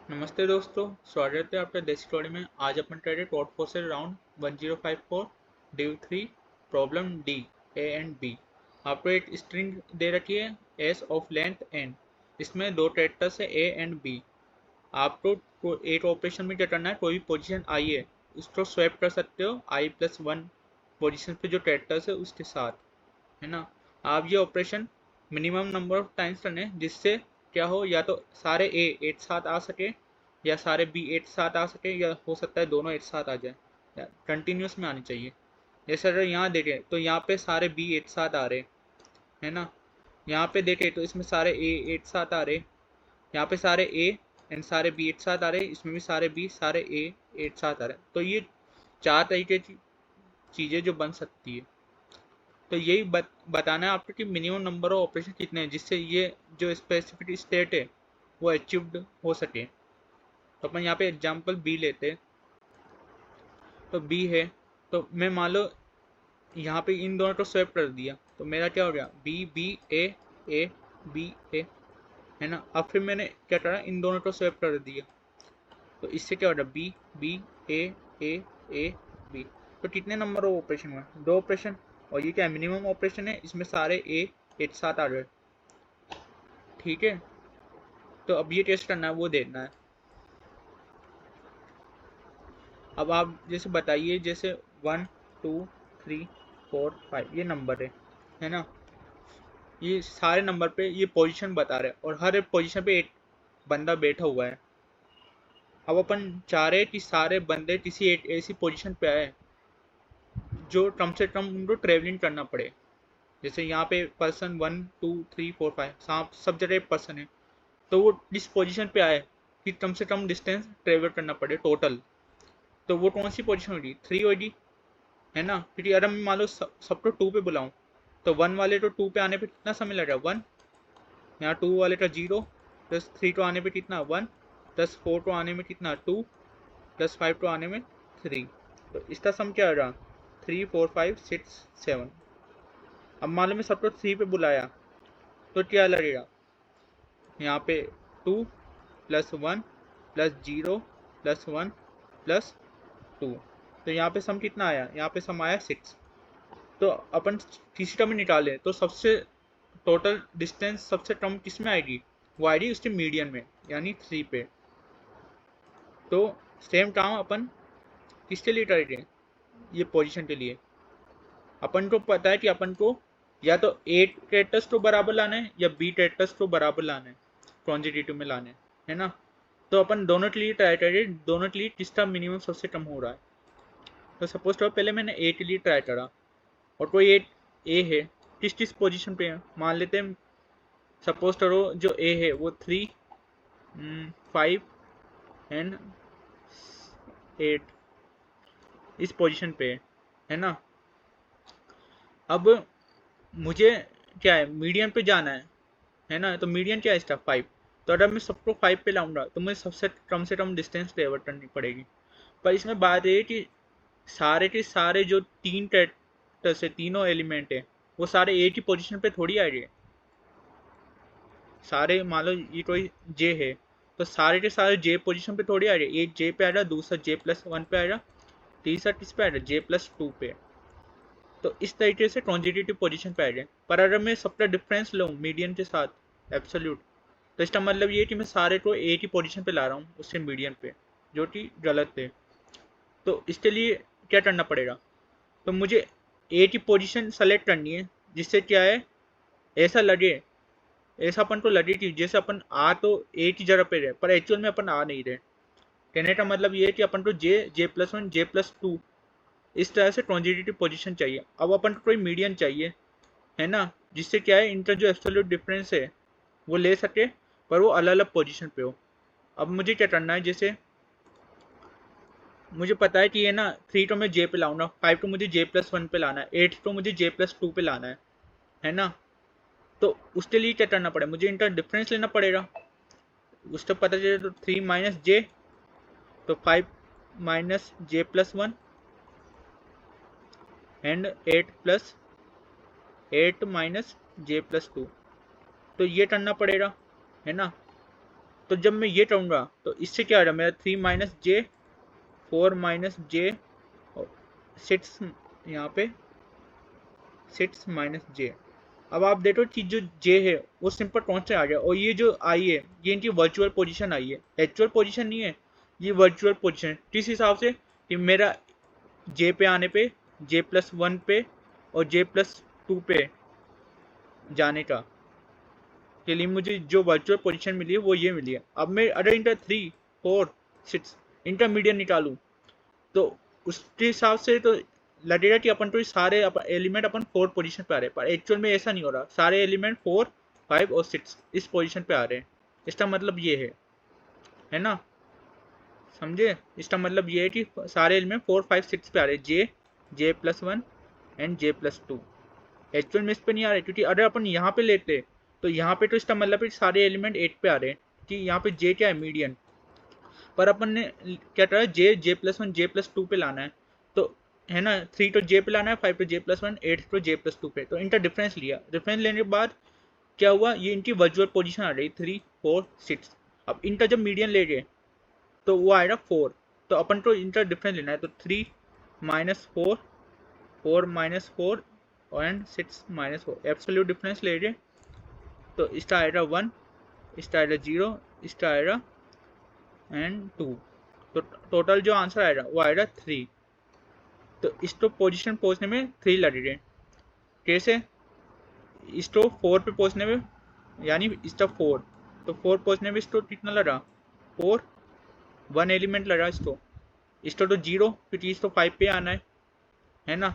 नमस्ते दोस्तों, स्वागत है आपका देसी स्टोरी में। आज अपन traded taught forces round 1054 due 3 problem D A and B. आपको एक स्ट्रिंग दे रखी है एस ऑफ लेंथ एन। इसमें दो ट्रेक्टर्स है ए एंड बी। आपको एक ऑपरेशन में क्या करना है, कोई भी पोजीशन आई है उसको स्वैप कर सकते हो आई प्लस वन पोजिशन पे जो ट्रेक्टर्स है उसके साथ, है ना। आप ये operation minimum number of times करने हैं, जिससे क्या हो, या तो सारे ए एक साथ आ सके या सारे बी एक साथ आ सके, या हो सकता है दोनों एक साथ आ जाए, या कंटिन्यूस में आनी चाहिए। जैसे अगर यहाँ देखें तो यहाँ पे सारे बी एक साथ आ रहे, है ना। यहाँ पे देखें तो इसमें सारे ए एक साथ आ रहे, यहाँ पे सारे ए एंड सारे बी एक साथ आ रहे, इसमें भी सारे बी सारे ए एक साथ आ रहे। तो ये चार तरीके की चीज़ें जो बन सकती है। तो यही बताना है आपको कि मिनिमम नंबर ऑफ ऑपरेशन कितने हैं, जिससे ये जो स्पेसिफिक स्टेट है वो अचीव्ड हो सके। तो अपन यहाँ पे एग्जांपल बी लेते हैं। तो बी है, तो मैं मान लो यहाँ पे इन दोनों को स्वैप कर दिया, तो मेरा क्या हो गया, बी बी ए बी ए, है ना। अब फिर मैंने क्या करा, इन दोनों को स्वैप कर दिया, तो इससे क्या हो रहा, B B A A B. तो कितने नंबर ऑफ ऑपरेशन हुए, दो ऑपरेशन। और ये क्या मिनिमम ऑपरेशन है, इसमें सारे ए एक साथ आ रहे, ठीक है। तो अब ये टेस्ट करना है, वो देखना है। अब आप जैसे बताइए, जैसे 1 2 3 4 5 ये नंबर है ना। ये सारे नंबर पे ये पोजीशन बता रहे हैं, और हर एक पोजीशन पे एक बंदा बैठा हुआ है। अब अपन चाह रहे हैं कि सारे बंदे किसी एक ऐसी पोजीशन पे आए जो कम से कम उनको ट्रेवलिंग करना पड़े। जैसे यहाँ पे पर्सन 1 2 3 4 5 सब जगह पर्सन है, तो वो इस पोजीशन पे आए कि कम से कम डिस्टेंस ट्रेवल करना पड़े टोटल। तो वो कौन सी पोजीशन होगी, 3 होगी, है ना। क्योंकि अगर मैं मान लो सबको 2 पे बुलाऊं, तो 1 वाले तो 2 पे आने पे कितना समय लग रहा है, 1। यहाँ 2 वाले का 0, प्लस 3 तो आने पे कितना 1, प्लस 4 तो आने में कितना 2, प्लस 5 तो आने में 3। तो इसका सम क्या आ रहा, 3 4 5 6 7। अब मान लो मैं सबको 3 पे बुलाया, तो क्या लगेगा, यहाँ पे 2 प्लस 1 प्लस 0 प्लस 1 प्लस 2। तो यहाँ पे सम कितना आया, यहाँ पे सम आया 6। तो अपन किसी टर्म में निकाले तो सबसे टोटल डिस्टेंस सबसे कम किस में आएगी, वो आएगी उसके मीडियन में, यानी 3 पे। तो सेम काम अपन किसके लिए करेंगे, ये पोजीशन के लिए। अपन को पता है कि अपन को या तो ए ट्रेक्टर्स को बराबर लाना है या बी ट्रेक्टर्स को बराबर लाना है, क्वांटिटेटिव में लाने, है ना। तो अपन दोनों के लिए ट्राई करें, दोनों के लिए किसका मिनिमम सबसे कम हो रहा है। तो सपोज करो पहले मैंने ए के लिए ट्राई करा, और कोई ए है, किस किस पोजीशन पे है मान लेते हैं। सपोज करो जो ए है वो 3 5 एंड 8 इस पोजीशन पे है ना। अब मुझे क्या है, मीडियन पे जाना है ना। तो मीडियन क्या है इसका 5। तो अगर मैं सबको 5 पे लाऊंगा तो मुझे सबसे कम डिस्टेंस ट्रेवल करनी पड़ेगी। पर इसमें बात ये है कि सारे के सारे जो तीन ट्रैक्टर से तीनों एलिमेंट है, वो सारे ए की पोजीशन पे थोड़ी आ गए। सारे मान लो ये कोई जे है, तो सारे के सारे जे पोजीशन पे थोड़ी आ रहे, एक जे पे आ रहा, दूसरा जे प्लस वन पे आ रहा, तीसरा किस पे आ रहा, जे प्लस टू पे। तो इस तरीके से कॉन्जिटिव पोजीशन पे आ रहे। पर अगर मैं सबका डिफरेंस लूँ मीडियन के साथ एब्सोल्यूट, तो इसका मतलब ये है कि मैं सारे को ए की पोजीशन पे ला रहा हूँ उससे मीडियन पे, जो कि गलत है। तो इसके लिए क्या करना पड़ेगा, तो मुझे ए की पोजीशन सेलेक्ट करनी है, जिससे क्या है, ऐसा लगे, ऐसा अपन को लगे कि जैसे अपन आ तो ए की जगह पे रहे, पर एक्चुअल में अपन आ नहीं रहे। कहने का मतलब ये है कि अपन को जे जे प्लस वन जे प्लस टू इस तरह से ट्रांजिटिव पोजीशन चाहिए। अब अपन को कोई मीडियन चाहिए, है ना, जिससे क्या है इनका जो एब्सोल्यूट डिफरेंस है वो ले सके, पर वो अलग अलग पोजीशन पे हो। अब मुझे क्या करना है, जैसे मुझे पता है कि ये ना 3 तो मैं जे पे लाऊंगा, 5 तो मुझे जे प्लस वन पे लाना है, 8 तो मुझे जे प्लस टू पे लाना है ना। तो उसके लिए क्या करना पड़ेगा, मुझे इनका डिफरेंस लेना पड़ेगा। उससे पता चले तो 3 माइनस जे, तो 5 minus J plus one and 8 plus 8 minus J plus two. तो ये करना पड़ेगा, है ना। तो जब मैं ये कहूँगा तो इससे क्या आ रहा है मेरा 3 माइनस जे 4 माइनस जे 6 यहाँ पे 6 माइनस जे। अब आप देखो कि जो जे है वो सिंपल कांस्टेंट आ गया और ये जो आई है ये इनकी वर्चुअल पोजीशन आई है, एक्चुअल पोजीशन नहीं है, ये वर्चुअल पोजीशन। किस हिसाब से कि मेरा जे पे आने पे J+1 पे और J+2 पे जाने का के लिए मुझे जो वर्चुअल पोजीशन मिली है वो ये मिली है। अब मैं अगर इंटर 3 4 6 इंटरमीडिएट निकालूं तो उसके हिसाब से तो लगेगा कि अपन तो सारे एलिमेंट अपन 4 पोजीशन पे आ रहे हैं, पर एक्चुअल में ऐसा नहीं हो रहा। सारे एलिमेंट 4 5 और 6 इस पोजीशन पे आ रहे हैं। इसका मतलब ये है ना, समझे? इसका मतलब ये है कि सारे एलिमेंट 4 5 6 पे आ रहे हैं, J+1 एंड J+2। एक्चुअल में इस पे नहीं आ रहे, क्योंकि अगर अपन यहाँ पे लेते तो यहाँ पे तो इसका मतलब है सारे एलिमेंट 8 पे आ रहे हैं कि यहाँ पे J क्या है, मीडियन। पर अपन ने क्या करा, J+1 J+2 पे लाना है, तो है ना 3 तो J पे लाना है, 5 तो J+1, 8 तो J+2 पे। तो इनका डिफरेंस लिया, डिफरेंस लेने के बाद क्या हुआ, ये इनकी वर्चुअल पोजीशन आ रही 3 4 6। अब इनका जब मीडियन ले गए तो वो आएगा 4, तो अपन को इनका डिफरेंस लेना है, तो 3 minus 4 4 minus 4 and 6 minus 4 absolute difference ले रहे, तो इसका आएगा 1, इसका आएगा 0, इसका आएगा एंड 2। तो टोटल जो आंसर आएगा वो आएगा 3। तो इसको पोजीशन पहुंचने में 3 लगेंगे। कैसे? इसको 4 पे पहुंचने में, यानी इसका 4, तो 4 पहुंचने में इसको कितना लगा, 4 1 एलिमेंट लगा इसको तो 0, क्योंकि इसको 5 पे आना है ना,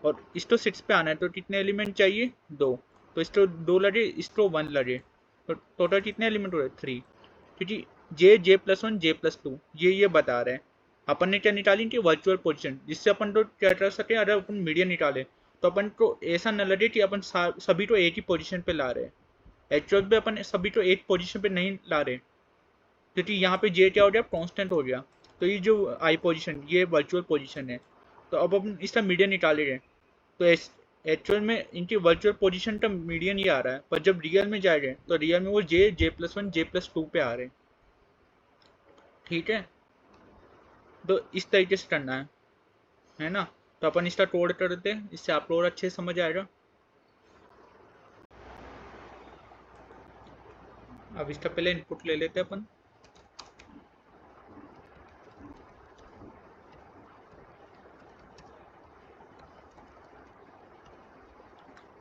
और इसको 6 पे आना है, तो कितने एलिमेंट चाहिए, 2। तो इसको 2 लगे, इसको 1 लगे, तो टोटल कितने एलिमेंट हो रहे, 3। क्योंकि J+1 J+2 ये बता रहे हैं। अपन ने क्या निकाली कि वर्चुअल पोजीशन, जिससे अपन तो क्या कर सके, अगर अपन मीडियन निकाले तो अपन को ऐसा न लगे कि अपन सभी तो एक ही पोजीशन पे ला रहे हैं। एक्चुअल पे अपन सभी तो एक पोजीशन पे नहीं ला रहे, क्योंकि यहाँ पे J क्या हो गया, कांस्टेंट हो गया। तो ये जो आई पोजीशन ये वर्चुअल पोजीशन है, तो अब अपन इसका मीडियन निकालेंगे, तो एक्चुअल में इनकी वर्चुअल पोजीशन का मीडियन ही आ रहा है, पर जब रियल में जाएंगे तो रियल में वो J+1 J+2 पे आ रहे हैं। ठीक है, तो इस तरीके से करना है ना। तो अपन इसका कोड कर देते हैं, इससे आपको और अच्छे से समझ आएगा। अब इसका पहले इनपुट ले लेते हैं अपन।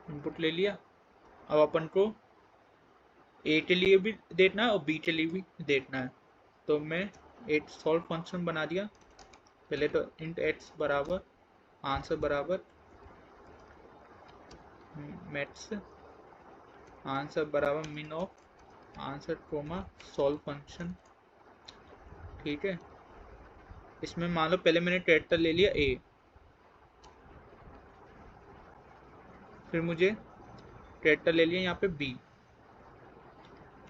इनपुट ले लिया। अब अपन को ए के लिए भी देखना है और बी के लिए भी देखना है, तो मैं एक सॉल्व फंक्शन बना दिया। पहले तो इंट एक्स बराबर आंसर बराबर मैथ्स आंसर बराबर min of answer comma solve function. ठीक है, इसमें मान लो पहले मैंने कैरेक्टर ले लिया ए, फिर मुझे कैरेक्टर ले लिया यहाँ पे बी,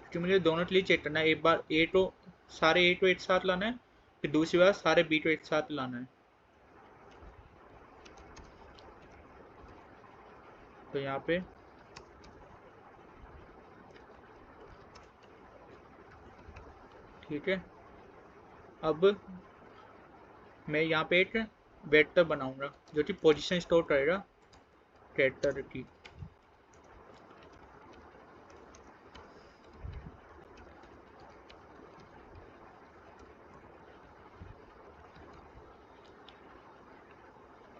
क्योंकि मुझे दोनों के लिए चेक करना है। एक बार ए तो सारे ए को एक साथ लाना है, फिर दूसरी बार सारे बी को एक साथ लाना है। तो यहाँ पे ठीक है, अब मैं यहाँ पे एक वेक्टर बनाऊंगा जो कि पोजीशन स्टोर करेगा कैरेक्टर की।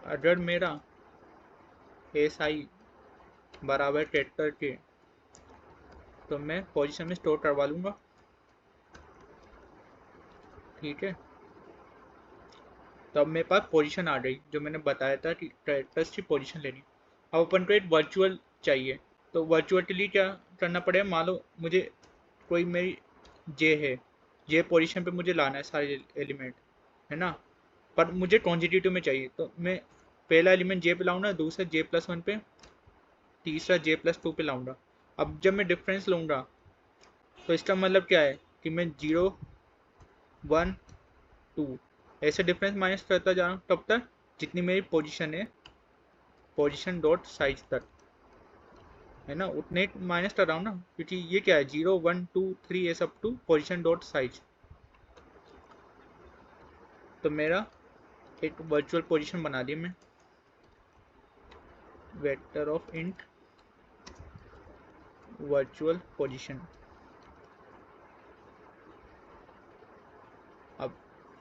अगर मेरा एस आई बराबर कैरेक्टर के, तो मैं पोजीशन में स्टोर करवा लूँगा। ठीक है, तो अब मेरे पास पोजीशन आ गई, जो मैंने बताया था कि कैरेक्टर्स की पोजीशन लेनी। अब अपन को एक वर्चुअल चाहिए, तो वर्चुअल के लिए क्या करना पड़ेगा, मान लो मुझे कोई मेरी जे है, जे पोजीशन पे मुझे लाना है सारे एलिमेंट, है ना, पर मुझे कॉन्जिटिव में चाहिए, तो मैं पहला एलिमेंट जे पे लाऊंगा, दूसरा J+1 पे, तीसरा J+2 पे लाऊंगा। अब जब मैं डिफरेंस लूँगा तो इसका मतलब क्या है कि मैं 0 1 2 ऐसे डिफरेंस माइनस करता जा रहा हूँ तब तक जितनी मेरी पोजीशन है, पोजीशन डॉट साइज तक। है ना, उतने माइनस कर रहा हूँ ना, क्योंकि ये क्या है 0 1 2 3 ऐसा up to position dot size. तो मेरा एक वर्चुअल पोजीशन बना दी मैं, vector of int virtual position. अब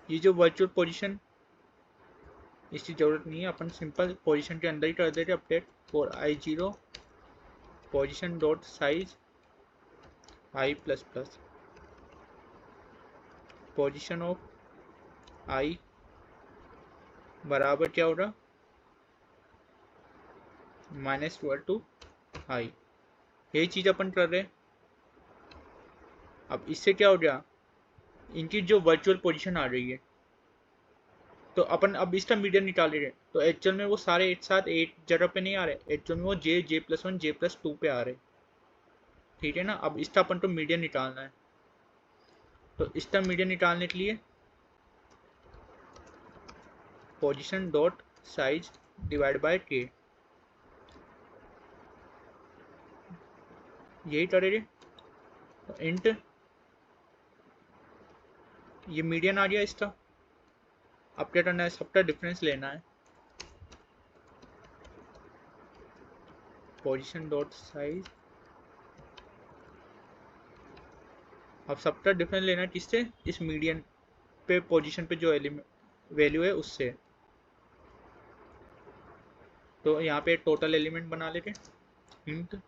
ये जो वर्चुअल पोजीशन, इसकी जरूरत नहीं है, अपन सिंपल पोजीशन के अंदर ही कर देते update for i0 position dot size i plus plus, position of i बराबर क्या होगा -12 टू i। यही चीज अपन कर रहे हैं। अब इससे क्या हो गया, इनकी जो वर्चुअल पोजीशन आ रही है, तो अपन अब इसका मीडियन निकाल रहे हैं, तो एक्चुअल में वो सारे एक साथ एक जगह पे नहीं आ रहे, एक्चुअल में वो j+1 j+2 पे आ रहे। ठीक है ना। अब इसका अपन को मीडियन निकालना है, तो इसका मीडियन निकालने के लिए position dot size divide by k, यही करेंगे। तो इंट ये मीडियन आ गया इसका। अब क्या करना है, सबका डिफरेंस लेना है, पोजीशन डॉट साइज। अब सबका डिफरेंस लेना है किससे, इस मीडियन पे पोजीशन पे जो एलिमेंट वैल्यू है उससे। तो यहाँ पे टोटल एलिमेंट बना लेते, इंट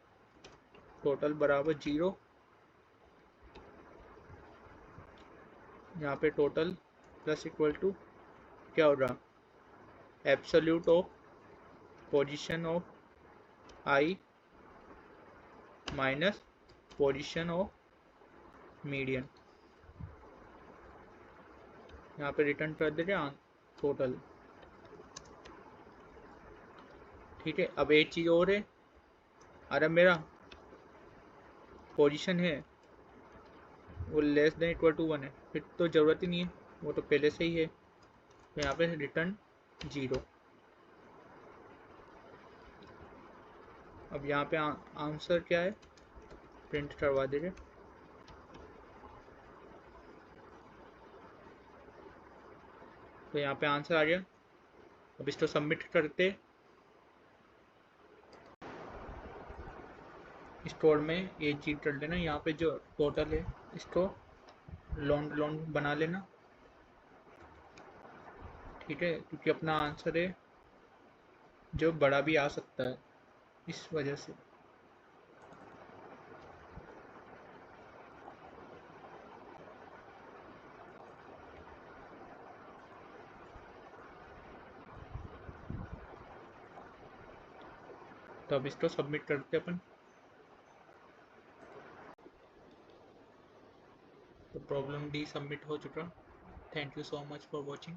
टोटल बराबर 0, यहाँ पे टोटल प्लस इक्वल टू क्या हो रहा, absolute of position of i minus position of median. यहाँ पे रिटर्न कर देते टोटल। ठीक है। अब एक चीज़ और है, अरे मेरा पोजीशन है वो लेस देन इक्वल टू 1 है, फिर तो ज़रूरत ही नहीं है, वो तो पहले से ही है। तो यहाँ पे रिटर्न 0। अब यहाँ पे आंसर क्या है, प्रिंट करवा दीजिए। तो यहाँ पे आंसर आ गया। अब इसको सबमिट करते, स्टोर में ये चीज कर लेना, यहाँ पे जो टोटल है इसको लॉन्ग लॉन्ग बना लेना। ठीक है, क्योंकि अपना आंसर है जो बड़ा भी आ सकता है, इस वजह से। तो अब इसको सबमिट करते अपन। तो प्रॉब्लम डी सबमिट हो चुका। Thank you so much for watching.